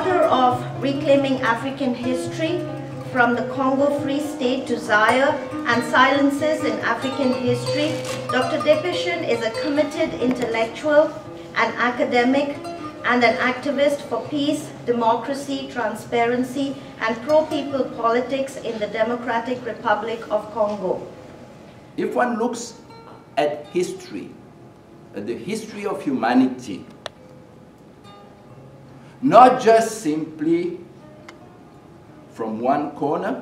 author of Reclaiming African History, From the Congo Free State to Zaire and Silences in African History, Dr. Depelchin is a committed intellectual, an academic, and an activist for peace, democracy, transparency, and pro-people politics in the Democratic Republic of Congo. If one looks at history, at the history of humanity, not just simply from one corner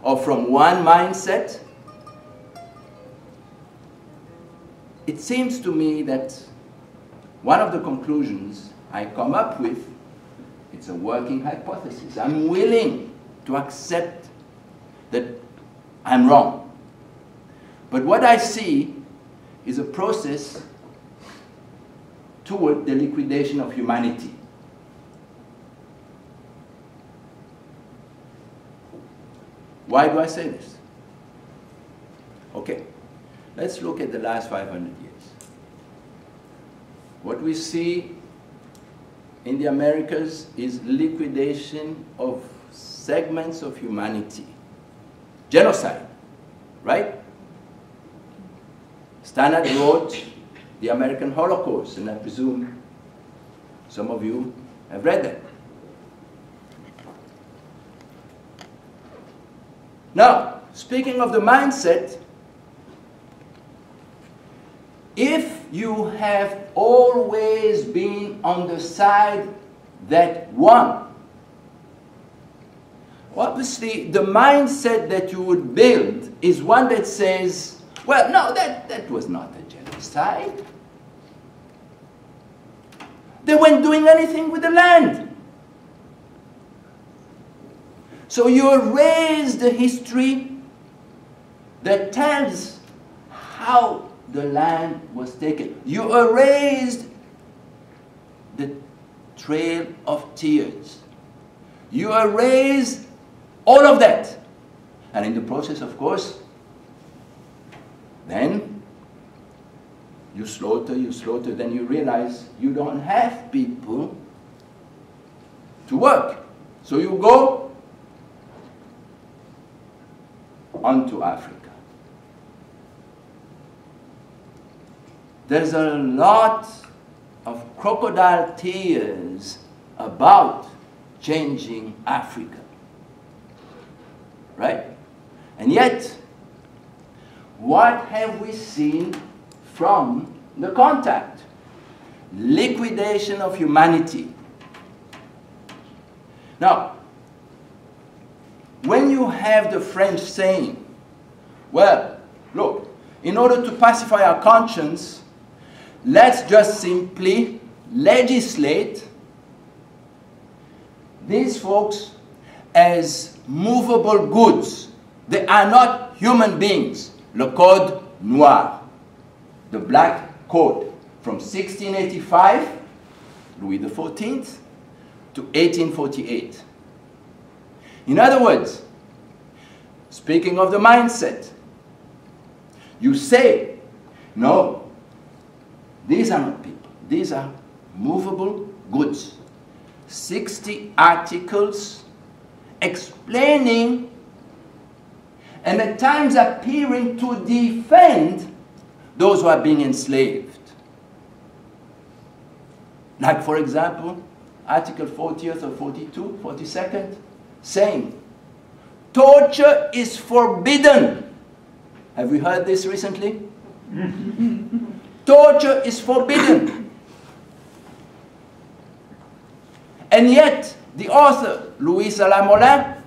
or from one mindset, it seems to me that one of the conclusions I come up with, it's a working hypothesis. I'm willing to accept that I'm wrong. But what I see is a process toward the liquidation of humanity. Why do I say this? Okay, let's look at the last 500 years. What we see in the Americas is liquidation of segments of humanity. Genocide, right? Stannard wrote The American Holocaust, and I presume some of you have read that. Now, speaking of the mindset, if you have always been on the side that won, obviously the mindset that you would build is one that says, well, no, that was not a genocide. They weren't doing anything with the land. So you erase the history that tells how the land was taken. You erased the trail of tears. You erase all of that. And in the process, of course, then you slaughter, then you realize you don't have people to work. So you go onto Africa. There's a lot of crocodile tears about changing Africa, right? And yet, what have we seen from the contact? Liquidation of humanity. Now, when you have the French saying, well, look, in order to pacify our conscience, let's just simply legislate these folks as movable goods. They are not human beings. Le Code Noir, the Black Code, from 1685, Louis XIV, to 1848. In other words, speaking of the mindset, you say, no, these are not people. These are movable goods. 60 articles explaining and at times appearing to defend those who are being enslaved. Like, for example, Article 40th or 42, 42nd, saying, torture is forbidden. Have we heard this recently? Torture is forbidden. And yet, the author, Louis Salamolin,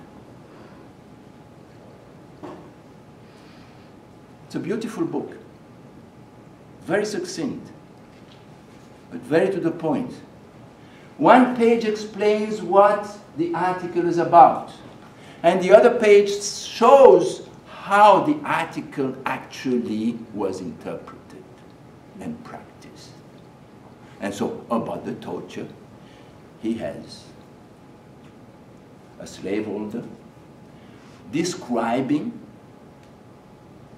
it's a beautiful book, very succinct, but very to the point. One page explains what the article is about, and the other page shows how the article actually was interpreted and practiced. And so, about the torture, he has a slaveholder describing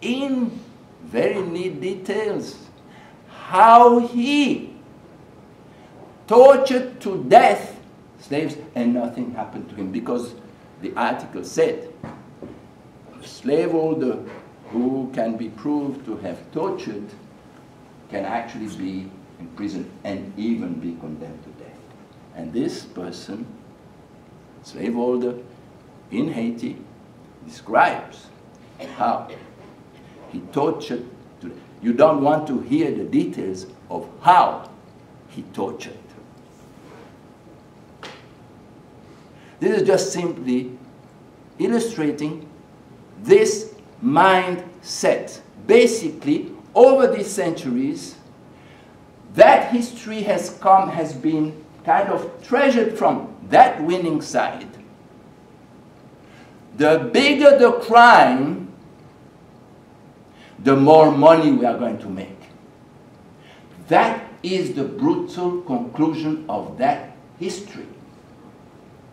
in very neat details how he tortured to death slaves, and nothing happened to him, because the article said a slaveholder who can be proved to have tortured can actually be imprisoned and even be condemned to death. And this person, slaveholder in Haiti, describes how he tortured. You don't want to hear the details of how he tortured. This is just simply illustrating this mindset. Basically, over these centuries, that history has been kind of treasured from that winning side. The bigger the crime, the more money we are going to make. That is the brutal conclusion of that history.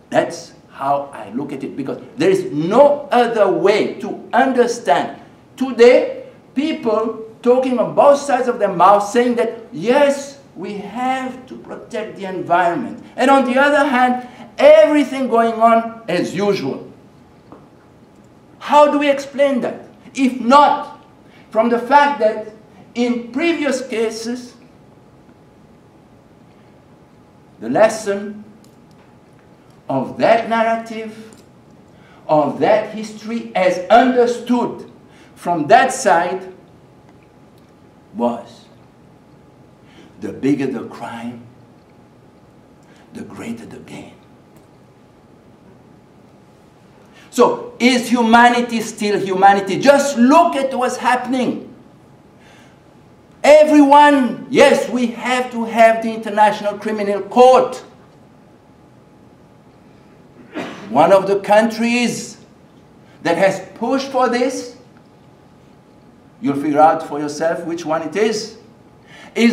That's how I look at it, because there is no other way to understand. Today, people talking on both sides of their mouth saying that, yes, we have to protect the environment. And on the other hand, everything going on as usual. How do we explain that? If not from the fact that in previous cases, the lesson of that narrative, of that history as understood from that side was the bigger the crime, the greater the gain. So, is humanity still humanity? Just look at what's happening. Everyone, yes, we have to have the International Criminal Court. One of the countries that has pushed for this, you'll figure out for yourself which one it is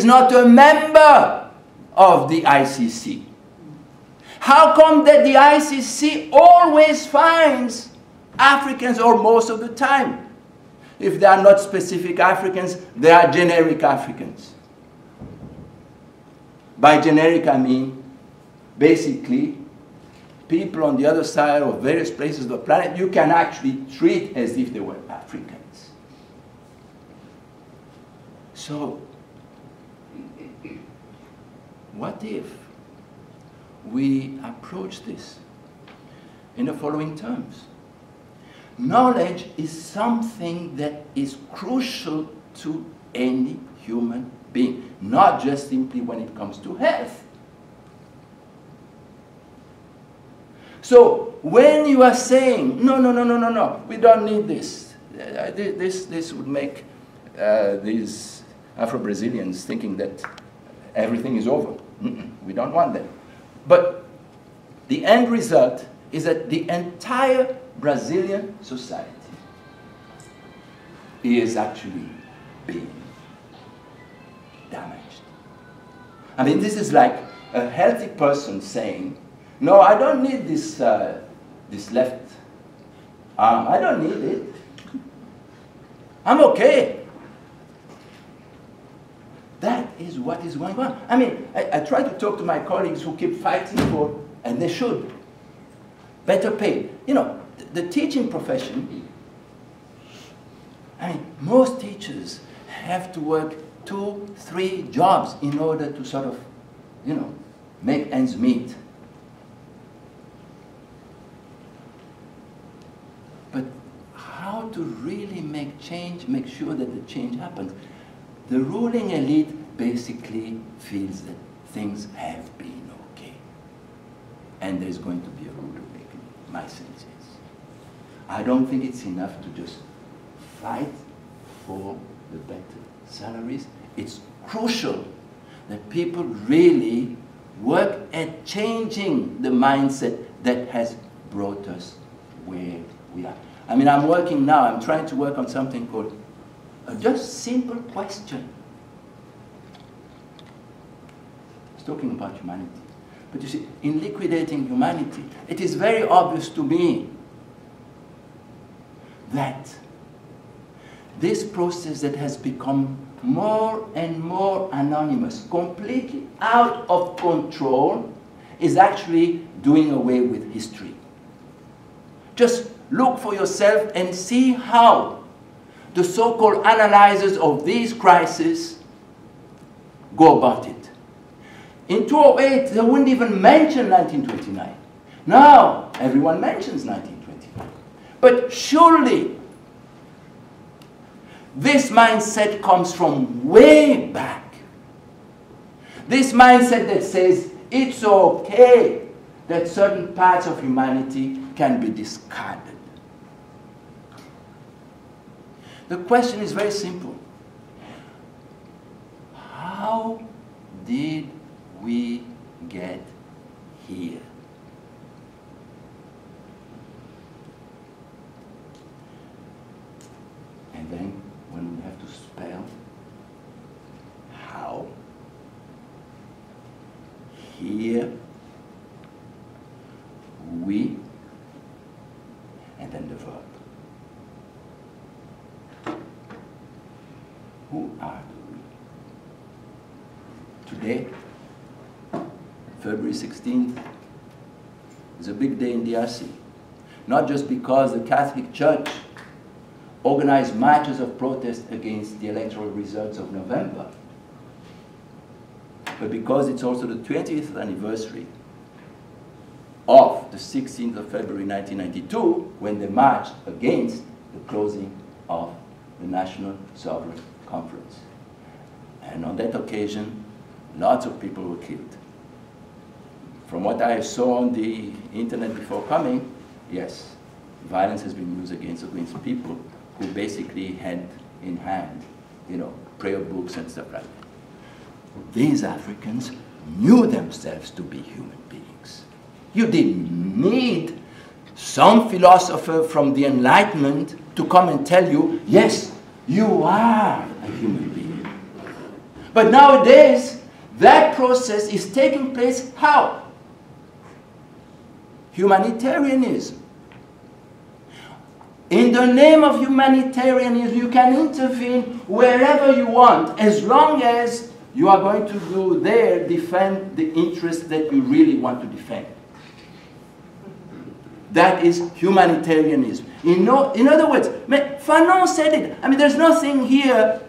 not a member of the ICC. How come that the ICC always finds Africans, or most of the time? If they are not specific Africans, they are generic Africans. By generic, I mean basically people on the other side of various places of the planet you can actually treat as if they were Africans. So, what if we approach this in the following terms? Knowledge is something that is crucial to any human being, not just simply when it comes to health. So when you are saying, no, we don't need this, this would make these Afro-Brazilians thinking that everything is over. We don't want that. But the end result is that the entire Brazilian society is actually being damaged. I mean, this is like a healthy person saying, no, I don't need this, this left arm. I don't need it. I'm okay. That is what is going on. I mean, I try to talk to my colleagues who keep fighting for, and they should, better pay. You know, the teaching profession, I mean, most teachers have to work 2, 3 jobs in order to sort of, you know, make ends meet. But how to really make change, make sure that the change happens? The ruling elite basically feels that things have been okay. And there's going to be a rude awakening, my sense is. I don't think it's enough to just fight for the better salaries. It's crucial that people really work at changing the mindset that has brought us where we are. I mean, I'm working now, I'm trying to work on something called a just simple question. It's talking about humanity. But you see, in liquidating humanity, it is very obvious to me that this process that has become more and more anonymous, completely out of control, is actually doing away with history. Just look for yourself and see how the so-called analyzers of these crises go about it. In 2008, they wouldn't even mention 1929. Now, everyone mentions 1929. But surely, this mindset comes from way back. This mindset that says it's okay that certain parts of humanity can be discarded. The question is very simple. How did we get here? And then when we have to spell how, here, we, and then the verb. Who are we? Today, February 16th, is a big day in DRC. Not just because the Catholic Church organized marches of protest against the electoral results of November, but because it's also the 20th anniversary of the 16th of February 1992, when they marched against the closing of the National Sovereign Conference. And on that occasion, lots of people were killed. From what I saw on the internet before coming, yes, violence has been used against people who basically had in hand, prayer books and stuff like that. These Africans knew themselves to be human beings. You didn't need some philosopher from the Enlightenment to come and tell you, yes, you are a human being. But nowadays, that process is taking place how? Humanitarianism. In the name of humanitarianism, you can intervene wherever you want, as long as you are going to do there defend the interests that you really want to defend. That is humanitarianism. In other words, Fanon said it. I mean, there's nothing here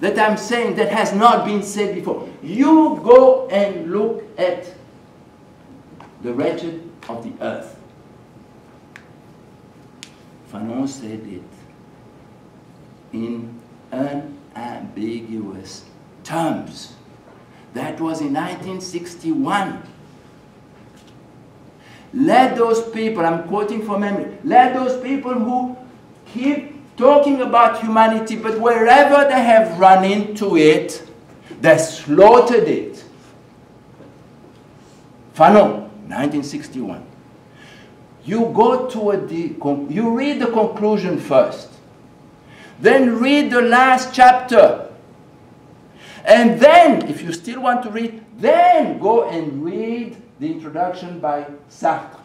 that I'm saying that has not been said before. You go and look at the wretched of the earth. Fanon said it in unambiguous terms. That was in 1961. Let those people, I'm quoting from memory, let those people who keep talking about humanity, but wherever they have run into it, they slaughtered it. Fanon, 1961. You go to you read the conclusion first. Then read the last chapter. And then, if you still want to read, then go and read the introduction by Sartre.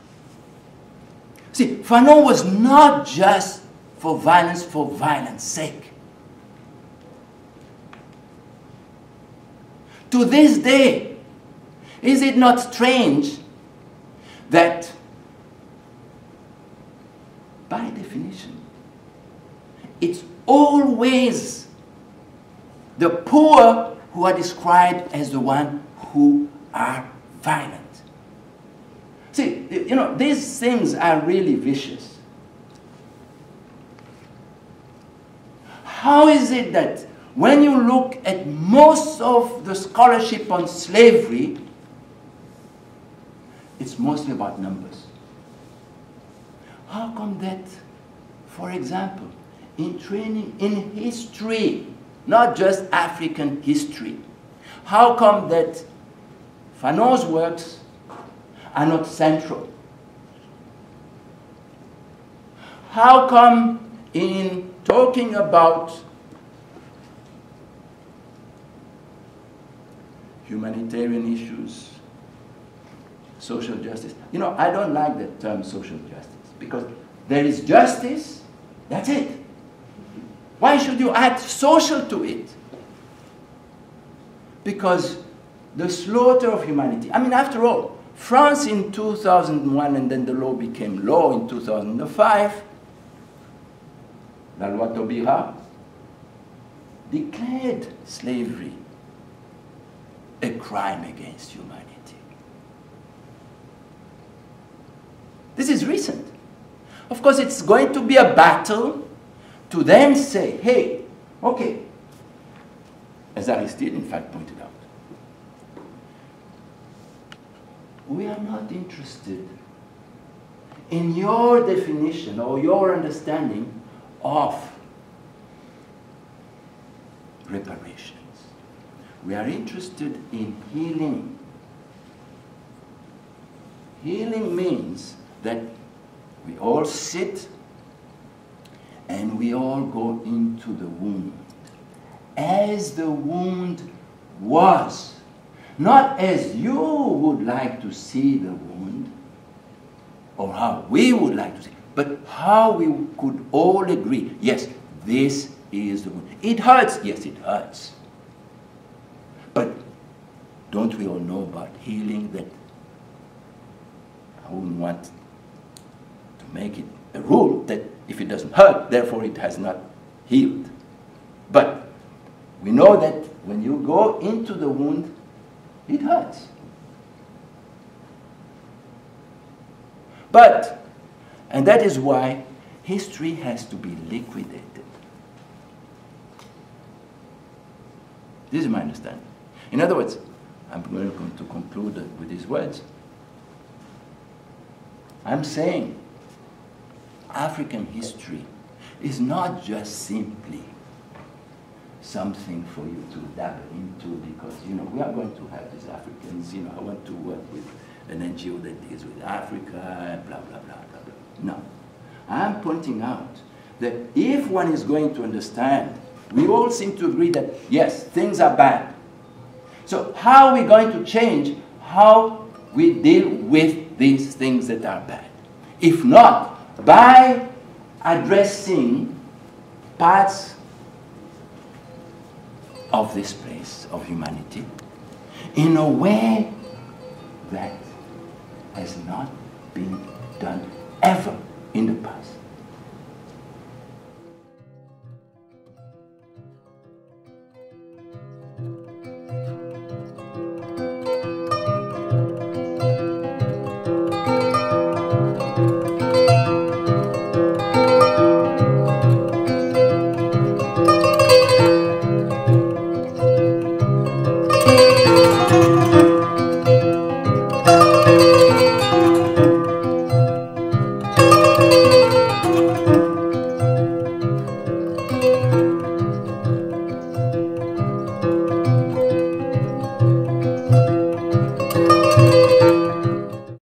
See, Fanon was not just for violence sake. To this day, is it not strange that, by definition, it's always the poor who are described as the ones who are violent? See, these things are really vicious. How is it that when you look at most of the scholarship on slavery, it's mostly about numbers? How come that, for example, in training in history, not just African history, how come that Fanon's works are not central? How come in talking about humanitarian issues, social justice, I don't like that term social justice, because there is justice, that's it. Why should you add social to it? Because the slaughter of humanity, I mean, after all, France in 2001, and then the law became law in 2005, La Loi Taubira, declared slavery a crime against humanity. This is recent. Of course, it's going to be a battle to then say, hey, okay, as Aristide in fact pointed out, we are not interested in your definition or your understanding of reparations. We are interested in healing. Healing means that we all sit and we all go into the wound as the wound was. Not as you would like to see the wound, or how we would like to see, but how we could all agree, yes, this is the wound. It hurts, yes, it hurts. But don't we all know about healing, that I wouldn't want to make it a rule that if it doesn't hurt, therefore it has not healed. But we know that when you go into the wound, it hurts. But, and that is why history has to be liquidated. This is my understanding. In other words, I'm going to conclude with these words. I'm saying African history is not just simply something for you to dabble into because, you know, we are going to have these Africans, you know, I want to work with an NGO that deals with Africa, and blah, blah, blah, blah, blah. No. I'm pointing out that if one is going to understand, we all seem to agree that, yes, things are bad. So how are we going to change how we deal with these things that are bad? If not, by addressing parts of this place of humanity in a way that has not been done ever in the past.